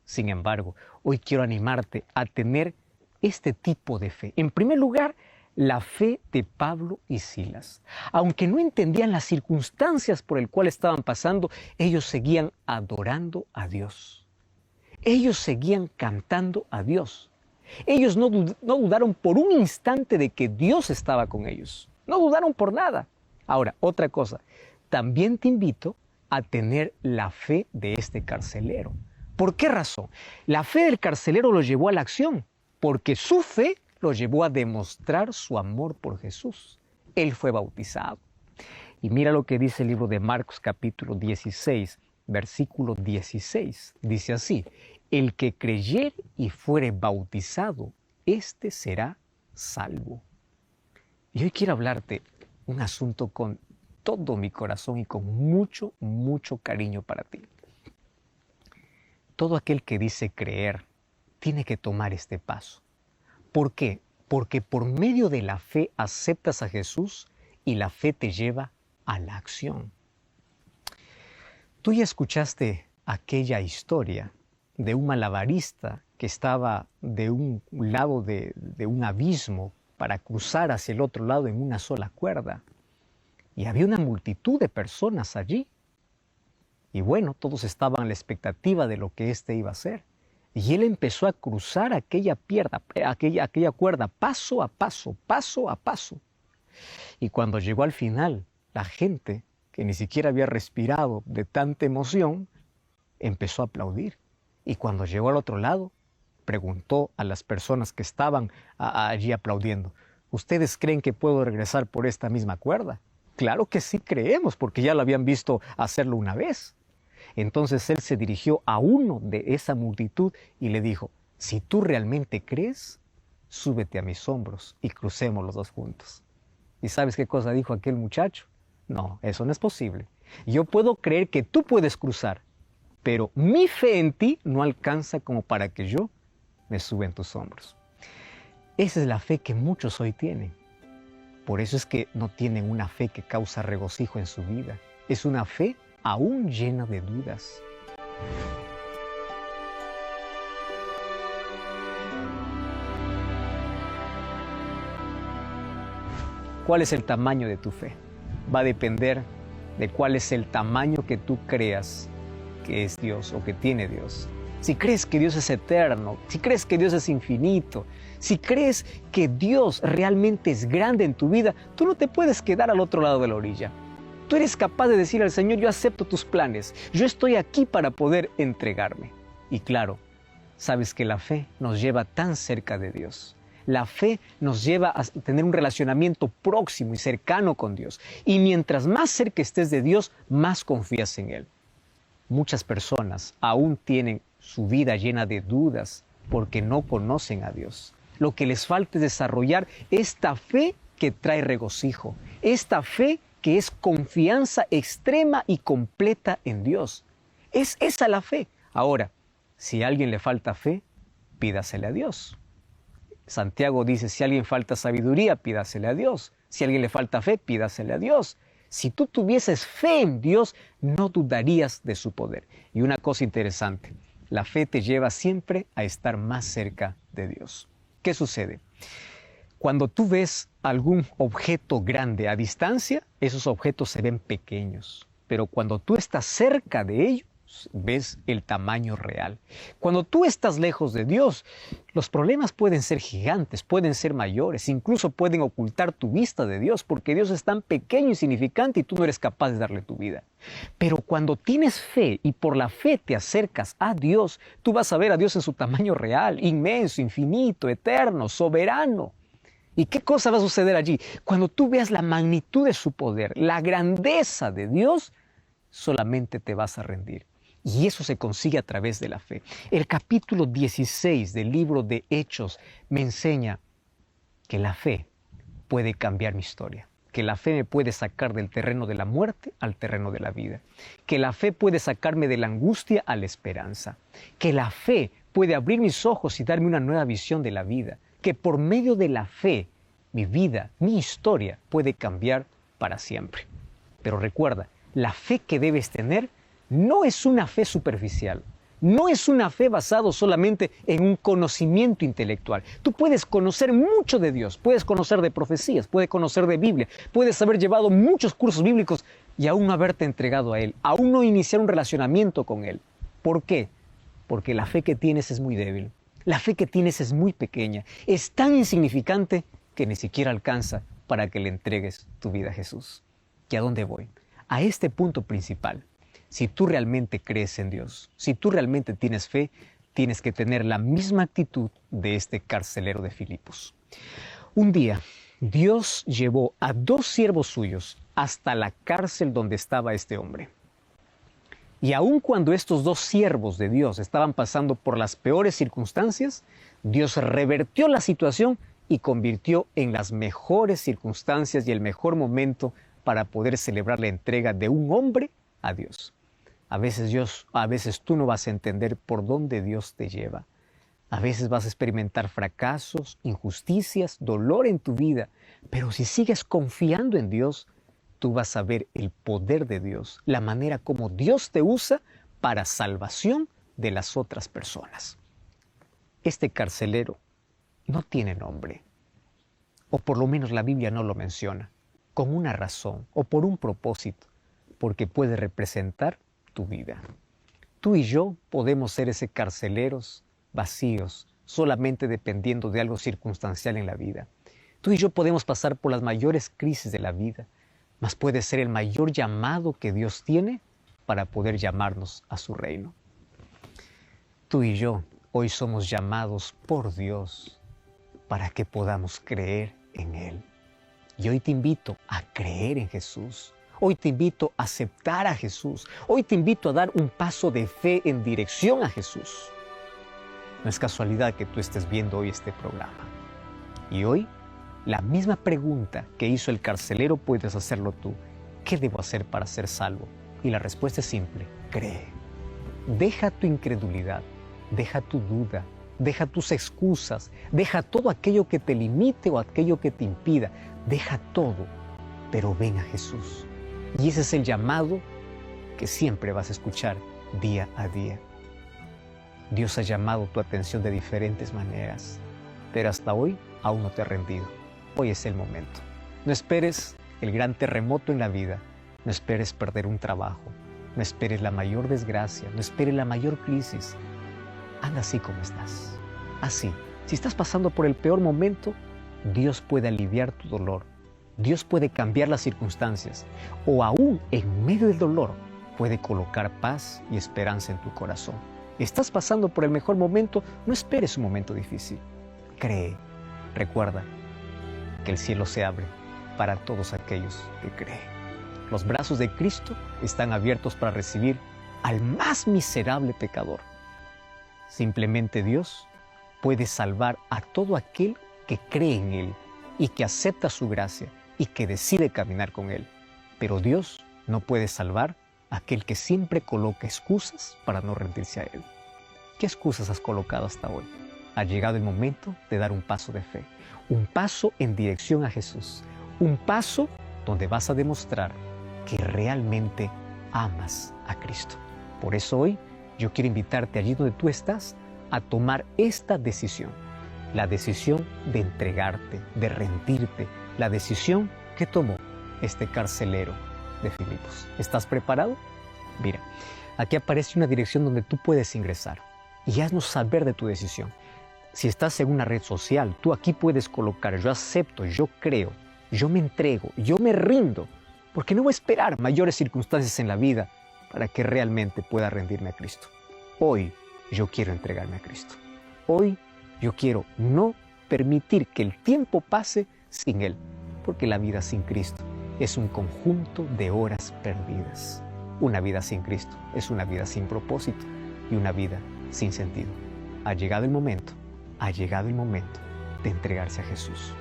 Sin embargo, hoy quiero animarte a tener este tipo de fe. En primer lugar, la fe de Pablo y Silas. Aunque no entendían las circunstancias por el cual estaban pasando, ellos seguían adorando a Dios. Ellos seguían cantando a Dios. Ellos no dudaron por un instante de que Dios estaba con ellos. No dudaron por nada. Ahora, otra cosa, también te invito a tener la fe de este carcelero. ¿Por qué razón? La fe del carcelero lo llevó a la acción, porque su fe lo llevó a demostrar su amor por Jesús. Él fue bautizado. Y mira lo que dice el libro de Marcos capítulo 16, versículo 16. Dice así: el que creyere y fuere bautizado, éste será salvo. Y hoy quiero hablarte un asunto con todo mi corazón y con mucho, mucho cariño para ti. Todo aquel que dice creer tiene que tomar este paso. ¿Por qué? Porque por medio de la fe aceptas a Jesús y la fe te lleva a la acción. Tú ya escuchaste aquella historia de un malabarista que estaba de un lado de un abismo para cruzar hacia el otro lado en una sola cuerda. Y había una multitud de personas allí. Y bueno, todos estaban a la expectativa de lo que éste iba a hacer. Y él empezó a cruzar aquella cuerda paso a paso, paso a paso. Y cuando llegó al final, la gente, que ni siquiera había respirado de tanta emoción, empezó a aplaudir. Y cuando llegó al otro lado, preguntó a las personas que estaban allí aplaudiendo: ¿ustedes creen que puedo regresar por esta misma cuerda? Claro que sí creemos, porque ya lo habían visto hacerlo una vez. Entonces él se dirigió a uno de esa multitud y le dijo: si tú realmente crees, súbete a mis hombros y crucemos los dos juntos. ¿Y sabes qué cosa dijo aquel muchacho? No, eso no es posible. Yo puedo creer que tú puedes cruzar, pero mi fe en ti no alcanza como para que yo me suba en tus hombros. Esa es la fe que muchos hoy tienen. Por eso es que no tienen una fe que causa regocijo en su vida. Es una fe aún llena de dudas. ¿Cuál es el tamaño de tu fe? Va a depender de cuál es el tamaño que tú creas que es Dios o que tiene Dios. Si crees que Dios es eterno, si crees que Dios es infinito, si crees que Dios realmente es grande en tu vida, tú no te puedes quedar al otro lado de la orilla. Tú eres capaz de decir al Señor: yo acepto tus planes, yo estoy aquí para poder entregarme. Y claro, sabes que la fe nos lleva tan cerca de Dios. La fe nos lleva a tener un relacionamiento próximo y cercano con Dios. Y mientras más cerca estés de Dios, más confías en Él. Muchas personas aún tienen su vida llena de dudas porque no conocen a Dios. Lo que les falta es desarrollar esta fe que trae regocijo, esta fe que es confianza extrema y completa en Dios. Es esa la fe. Ahora, si a alguien le falta fe, pídasele a Dios. Santiago dice: si a alguien falta sabiduría, pídasele a Dios. Si a alguien le falta fe, pídasele a Dios. Si tú tuvieses fe en Dios, no dudarías de su poder. Y una cosa interesante, la fe te lleva siempre a estar más cerca de Dios. ¿Qué sucede? Cuando tú ves algún objeto grande a distancia, esos objetos se ven pequeños. Pero cuando tú estás cerca de ellos, ves el tamaño real. Cuando tú estás lejos de Dios, los problemas pueden ser gigantes, pueden ser mayores, incluso pueden ocultar tu vista de Dios, porque Dios es tan pequeño y insignificante y tú no eres capaz de darle tu vida. Pero cuando tienes fe y por la fe te acercas a Dios, tú vas a ver a Dios en su tamaño real, inmenso, infinito, eterno, soberano. ¿Y qué cosa va a suceder allí? Cuando tú veas la magnitud de su poder, la grandeza de Dios, solamente te vas a rendir. Y eso se consigue a través de la fe. El capítulo 16 del libro de Hechos me enseña que la fe puede cambiar mi historia, que la fe me puede sacar del terreno de la muerte al terreno de la vida, que la fe puede sacarme de la angustia a la esperanza, que la fe puede abrir mis ojos y darme una nueva visión de la vida, que por medio de la fe mi vida, mi historia puede cambiar para siempre. Pero recuerda, la fe que debes tener no es una fe superficial, no es una fe basada solamente en un conocimiento intelectual. Tú puedes conocer mucho de Dios, puedes conocer de profecías, puedes conocer de Biblia, puedes haber llevado muchos cursos bíblicos y aún no haberte entregado a Él, aún no iniciar un relacionamiento con Él. ¿Por qué? Porque la fe que tienes es muy débil, la fe que tienes es muy pequeña, es tan insignificante que ni siquiera alcanza para que le entregues tu vida a Jesús. ¿Y a dónde voy? A este punto principal. Si tú realmente crees en Dios, si tú realmente tienes fe, tienes que tener la misma actitud de este carcelero de Filipos. Un día, Dios llevó a 2 siervos suyos hasta la cárcel donde estaba este hombre. Y aun cuando estos 2 siervos de Dios estaban pasando por las peores circunstancias, Dios revertió la situación y convirtió en las mejores circunstancias y el mejor momento para poder celebrar la entrega de un hombre a Dios. A veces tú no vas a entender por dónde Dios te lleva. A veces vas a experimentar fracasos, injusticias, dolor en tu vida, pero si sigues confiando en Dios, tú vas a ver el poder de Dios, la manera como Dios te usa para salvación de las otras personas. Este carcelero no tiene nombre, o por lo menos la Biblia no lo menciona, con una razón o por un propósito, porque puede representar tu vida. Tú y yo podemos ser ese carceleros vacíos, solamente dependiendo de algo circunstancial en la vida. Tú y yo podemos pasar por las mayores crisis de la vida, mas puede ser el mayor llamado que Dios tiene para poder llamarnos a su reino. Tú y yo hoy somos llamados por Dios para que podamos creer en Él. Y hoy te invito a creer en Jesús. Hoy te invito a aceptar a Jesús. Hoy te invito a dar un paso de fe en dirección a Jesús. No es casualidad que tú estés viendo hoy este programa. Y hoy, la misma pregunta que hizo el carcelero puedes hacerlo tú. ¿Qué debo hacer para ser salvo? Y la respuesta es simple: cree. Deja tu incredulidad, deja tu duda, deja tus excusas, deja todo aquello que te limite o aquello que te impida. Deja todo, pero ven a Jesús. Y ese es el llamado que siempre vas a escuchar día a día. Dios ha llamado tu atención de diferentes maneras, pero hasta hoy aún no te has rendido. Hoy es el momento. No esperes el gran terremoto en la vida. No esperes perder un trabajo. No esperes la mayor desgracia. No esperes la mayor crisis. Anda así como estás. Así. Si estás pasando por el peor momento, Dios puede aliviar tu dolor. Dios puede cambiar las circunstancias. O aún en medio del dolor, puede colocar paz y esperanza en tu corazón. Estás pasando por el mejor momento. No esperes un momento difícil. Cree. Recuerda que el cielo se abre para todos aquellos que creen. Los brazos de Cristo están abiertos para recibir al más miserable pecador. Simplemente Dios puede salvar a todo aquel que cree en Él y que acepta su gracia y que decide caminar con Él. Pero Dios no puede salvar a aquel que siempre coloca excusas para no rendirse a Él. ¿Qué excusas has colocado hasta hoy? Ha llegado el momento de dar un paso de fe, un paso en dirección a Jesús, un paso donde vas a demostrar que realmente amas a Cristo. Por eso hoy yo quiero invitarte allí donde tú estás a tomar esta decisión, la decisión de entregarte, de rendirte, la decisión que tomó este carcelero de Filipos. ¿Estás preparado? Mira, aquí aparece una dirección donde tú puedes ingresar y haznos saber de tu decisión. Si estás en una red social, tú aquí puedes colocar: yo acepto, yo creo, yo me entrego, yo me rindo, porque no voy a esperar mayores circunstancias en la vida para que realmente pueda rendirme a Cristo. Hoy yo quiero entregarme a Cristo. Hoy yo quiero no permitir que el tiempo pase sin Él, porque la vida sin Cristo es un conjunto de horas perdidas. Una vida sin Cristo es una vida sin propósito y una vida sin sentido. Ha llegado el momento de entregarse a Jesús.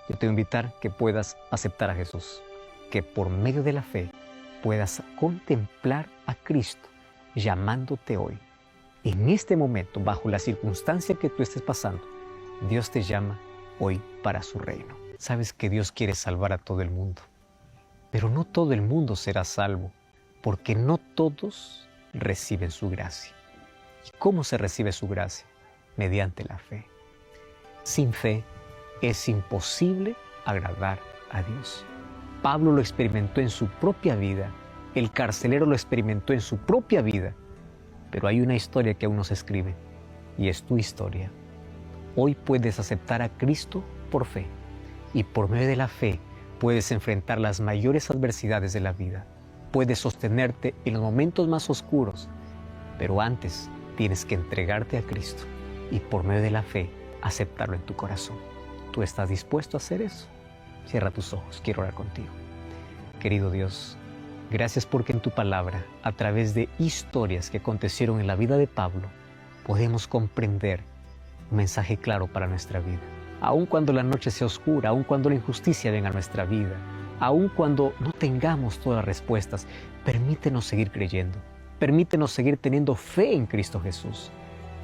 Yo te voy a invitar que puedas aceptar a Jesús, que por medio de la fe puedas contemplar a Cristo llamándote hoy. En este momento, bajo la circunstancia que tú estés pasando, Dios te llama hoy para su reino. Sabes que Dios quiere salvar a todo el mundo, pero no todo el mundo será salvo, porque no todos reciben su gracia. ¿Y cómo se recibe su gracia? Mediante la fe. Sin fe es imposible agradar a Dios. Pablo lo experimentó en su propia vida, el carcelero lo experimentó en su propia vida, pero hay una historia que aún no se escribe, y es tu historia. Hoy puedes aceptar a Cristo por fe, y por medio de la fe puedes enfrentar las mayores adversidades de la vida, puede sostenerte en los momentos más oscuros, pero antes tienes que entregarte a Cristo y por medio de la fe aceptarlo en tu corazón. ¿Tú estás dispuesto a hacer eso? Cierra tus ojos, quiero orar contigo. Querido Dios, gracias porque en tu palabra, a través de historias que acontecieron en la vida de Pablo, podemos comprender un mensaje claro para nuestra vida. Aun cuando la noche sea oscura, aun cuando la injusticia venga a nuestra vida, aun cuando no tengamos todas las respuestas, permítenos seguir creyendo. Permítenos seguir teniendo fe en Cristo Jesús.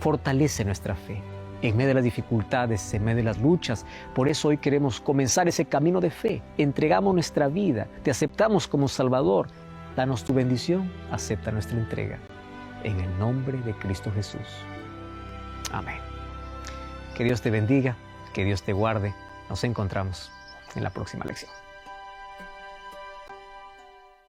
Fortalece nuestra fe en medio de las dificultades, en medio de las luchas. Por eso hoy queremos comenzar ese camino de fe. Entregamos nuestra vida, te aceptamos como Salvador. Danos tu bendición, acepta nuestra entrega. En el nombre de Cristo Jesús. Amén. Que Dios te bendiga, que Dios te guarde. Nos encontramos en la próxima lección.